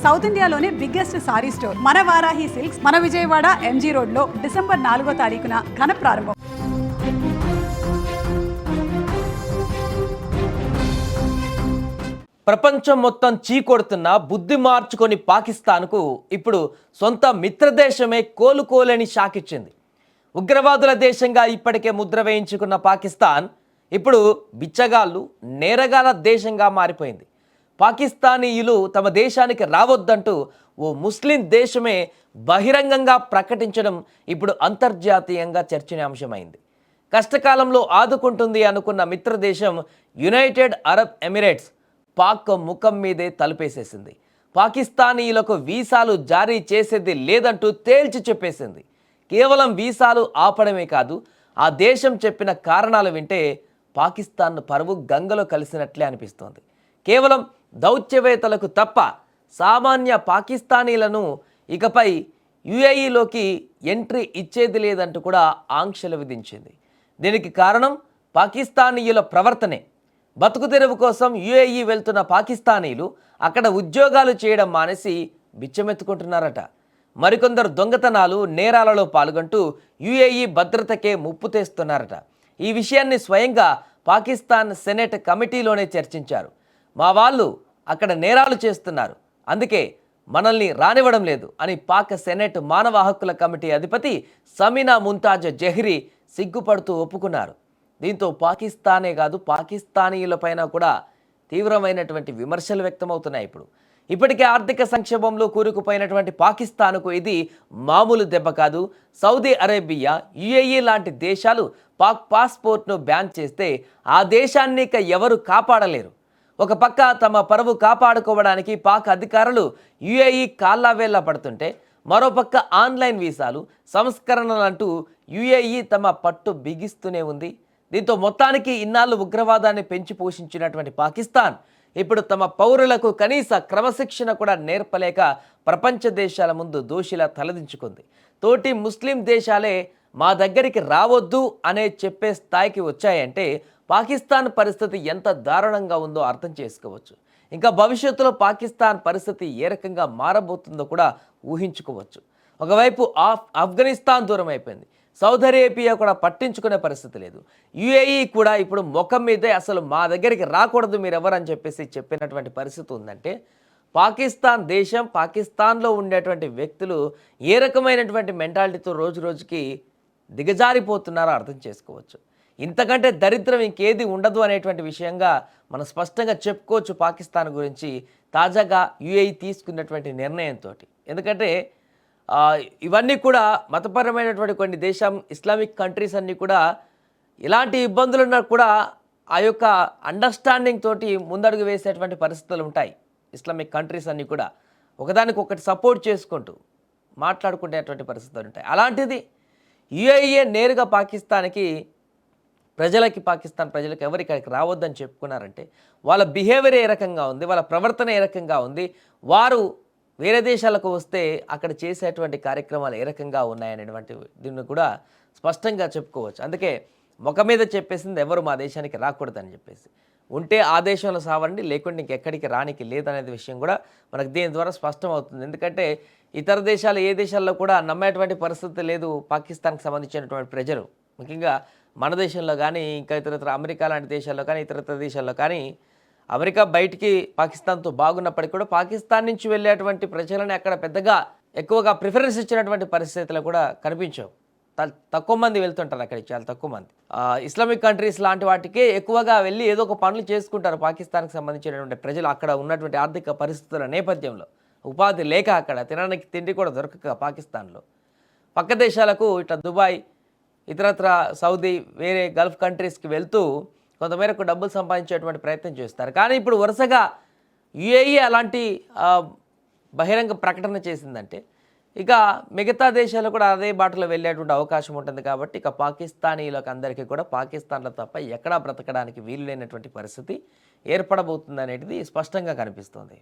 South ఇండియాలోనే biggest sorry store మన Varahi silks మన విజయవాడ ఎంజీ రోడ్ లో డిసెంబర్ 4వ తారీఖున ఘన ప్రారంభం. ప్రపంచం మొత్తం చీకొడుతున్న బుద్ధి మార్చుకొని పాకిస్తాన్కు ఇప్పుడు సొంత మిత్రదేశమే కోలుకోలేని షాక్ ఇచ్చింది. ఉగ్రవాదుల దేశంగా ఇప్పటికే ముద్ర వేయించుకున్న పాకిస్తాన్ ఇప్పుడు బిచ్చగాళ్ళు నేరగాల దేశంగా మారిపోయింది. పాకిస్తానీయులు తమ దేశానికి రావద్దంటూ ఓ ముస్లిం దేశమే బహిరంగంగా ప్రకటించడం ఇప్పుడు అంతర్జాతీయంగా చర్చనీయాంశమైంది. కష్టకాలంలో ఆదుకుంటుంది అనుకున్న మిత్రదేశం యునైటెడ్ అరబ్ ఎమిరేట్స్ పాక్ ముఖం మీదే తలుపేసేసింది. పాకిస్తానీయులకు వీసాలు జారీ చేసేది లేదంటూ తేల్చి చెప్పేసింది. కేవలం వీసాలు ఆపడమే కాదు, ఆ దేశం చెప్పిన కారణాలు వింటే పాకిస్తాన్ పరువు గంగలో కలిసినట్లే అనిపిస్తోంది. కేవలం దౌత్యవేత్తలకు తప్ప సామాన్య పాకిస్తానీలను ఇకపై యుఏఈలోకి ఎంట్రీ ఇచ్చేది లేదంటూ కూడా ఆంక్షలు విధించింది. దీనికి కారణం పాకిస్తానీయుల ప్రవర్తనే. బతుకు తెరువు కోసం యుఏఈ వెళ్తున్న పాకిస్తానీలు అక్కడ ఉద్యోగాలు చేయడం మానేసి బిచ్చమెత్తుకుంటున్నారట. మరికొందరు దొంగతనాలు నేరాలలో పాల్గొంటూ యుఏఈ భద్రతకే ముప్పు తెస్తున్నారట. ఈ విషయాన్ని స్వయంగా పాకిస్తాన్ సెనెట్ కమిటీలోనే చర్చించారు. మా వాళ్ళు అక్కడ నేరాలు చేస్తున్నారు, అందుకే మనల్ని రానివ్వడం లేదు అని పాక్ సెనెట్ మానవ హక్కుల కమిటీ అధిపతి సమీనా ముంతాజ్ జహ్రీ సిగ్గుపడుతూ ఒప్పుకున్నారు. దీంతో పాకిస్తానే కాదు, పాకిస్తానీయులపైన కూడా తీవ్రమైనటువంటి విమర్శలు వ్యక్తమవుతున్నాయి. ఇప్పటికే ఆర్థిక సంక్షోభంలో కూరుకుపోయినటువంటి పాకిస్తాన్కు ఇది మామూలు దెబ్బ కాదు. సౌదీ అరేబియా, యుఏఈ లాంటి దేశాలు పాక్ పాస్పోర్ట్ను బ్యాన్ చేస్తే ఆ దేశాన్ని ఇక ఎవరు కాపాడలేరు. ఒక పక్క తమ పరువు కాపాడుకోవడానికి పాక్ అధికారులు యుఏఈ కాళ్ళవేళ్ల పడుతుంటే, మరోపక్క ఆన్లైన్ వీసాలు సంస్కరణలంటూ యుఏఈ తమ పట్టు బిగిస్తూనే ఉంది. దీంతో మొత్తానికి ఇన్నాళ్ళు ఉగ్రవాదాన్ని పెంచి పోషించినటువంటి పాకిస్తాన్ ఇప్పుడు తమ పౌరులకు కనీస క్రమశిక్షణ కూడా నేర్పలేక ప్రపంచ దేశాల ముందు దోషిలా తలదించుకుంది. తోటి ముస్లిం దేశాలే మా దగ్గరికి రావద్దు అనే చెప్పే స్థాయికి వచ్చాయంటే పాకిస్తాన్ పరిస్థితి ఎంత దారుణంగా ఉందో అర్థం చేసుకోవచ్చు. ఇంకా భవిష్యత్తులో పాకిస్తాన్ పరిస్థితి ఏ రకంగా మారబోతుందో కూడా ఊహించుకోవచ్చు. ఒకవైపు ఆఫ్ఘనిస్తాన్ దూరం అయిపోయింది, సౌదీ అరేబియా కూడా పట్టించుకునే పరిస్థితి లేదు. యుఏఈ కూడా ఇప్పుడు ముఖం మీదే అసలు మా దగ్గరికి రాకూడదు మీరెవరని చెప్పేసి చెప్పినటువంటి పరిస్థితి ఉందంటే పాకిస్తాన్ దేశం, పాకిస్తాన్లో ఉండేటువంటి వ్యక్తులు ఏ రకమైనటువంటి మెంటాలిటీతో రోజు రోజుకి దిగజారిపోతున్నారో అర్థం చేసుకోవచ్చు. ఇంతకంటే దరిద్రం ఇంకేది ఉండదు అనేటువంటి విషయంగా మనం స్పష్టంగా చెప్పుకోవచ్చు పాకిస్తాన్ గురించి తాజాగా యుఏఈ తీసుకున్నటువంటి నిర్ణయంతో. ఎందుకంటే ఇవన్నీ కూడా మతపరమైనటువంటి కొన్ని ఇస్లామిక్ కంట్రీస్ అన్నీ కూడా ఇలాంటి ఇబ్బందులున్నా కూడా ఆ యొక్క అండర్స్టాండింగ్ తోటి ముందడుగు వేసేటువంటి పరిస్థితులు ఉంటాయి. ఇస్లామిక్ కంట్రీస్ అన్నీ కూడా ఒకదానికొకటి సపోర్ట్ చేసుకుంటూ మాట్లాడుకునేటువంటి పరిస్థితులు ఉంటాయి. అలాంటిది యుఏఈ నేరుగా పాకిస్తాన్ ప్రజలకు ఎవరు ఇక్కడికి రావద్దని చెప్పుకున్నారంటే వాళ్ళ బిహేవియర్ ఏ రకంగా ఉంది, వాళ్ళ ప్రవర్తన ఏ రకంగా ఉంది, వారు వేరే దేశాలకు వస్తే అక్కడ చేసేటువంటి కార్యక్రమాలు ఏ రకంగా ఉన్నాయనేటువంటి దీన్ని కూడా స్పష్టంగా చెప్పుకోవచ్చు. అందుకే ముఖం మీద చెప్పేసింది ఎవరు మా దేశానికి రాకూడదని చెప్పేసి. ఉంటే ఆ దేశంలో సావండి, లేకుంటే ఇంకెక్కడికి రానికి లేదనేది విషయం కూడా మనకు దీని ద్వారా స్పష్టం అవుతుంది. ఎందుకంటే ఇతర దేశాలు ఏ దేశాల్లో కూడా నమ్మేటువంటి పరిస్థితి లేదు పాకిస్తాన్కి సంబంధించినటువంటి ప్రజలు. ముఖ్యంగా మన దేశంలో కానీ, ఇంకా ఇతరత్ర అమెరికా లాంటి దేశాల్లో కానీ, ఇతరత్ర దేశాల్లో కానీ, అమెరికా బయటికి పాకిస్తాన్తో బాగున్నప్పటికీ కూడా పాకిస్తాన్ నుంచి వెళ్ళేటువంటి ప్రజలని అక్కడ పెద్దగా ఎక్కువగా ప్రిఫరెన్స్ ఇచ్చినటువంటి పరిస్థితులు కూడా కనిపించవు. తక్కువ మంది వెళ్తుంటారు అక్కడికి, చాలా తక్కువ మంది. ఇస్లామిక్ కంట్రీస్ లాంటి వాటికే ఎక్కువగా వెళ్ళి ఏదో ఒక పనులు చేసుకుంటారు పాకిస్తాన్కి సంబంధించినటువంటి ప్రజలు. అక్కడ ఉన్నటువంటి ఆర్థిక పరిస్థితుల నేపథ్యంలో ఉపాధి లేక, అక్కడ తినడానికి తిండి కూడా దొరకక పాకిస్తాన్లో పక్క దేశాలకు ఇట్లా దుబాయ్, ఇతరత్ర సౌదీ, వేరే గల్ఫ్ కంట్రీస్కి వెళ్తూ కొంతమేరకు డబ్బులు సంపాదించేటువంటి ప్రయత్నం చేస్తారు. కానీ ఇప్పుడు వరుసగా యుఏఈ అలాంటి బహిరంగ ప్రకటన చేసిందంటే ఇక మిగతా దేశాలు కూడా అదే బాటలో వెళ్ళేటువంటి అవకాశం ఉంటుంది. కాబట్టి ఇక పాకిస్తానీలకు అందరికీ కూడా పాకిస్తాన్లో తప్ప ఎక్కడా బ్రతకడానికి వీలు లేనటువంటి పరిస్థితి ఏర్పడబోతుంది అనేది స్పష్టంగా కనిపిస్తుంది.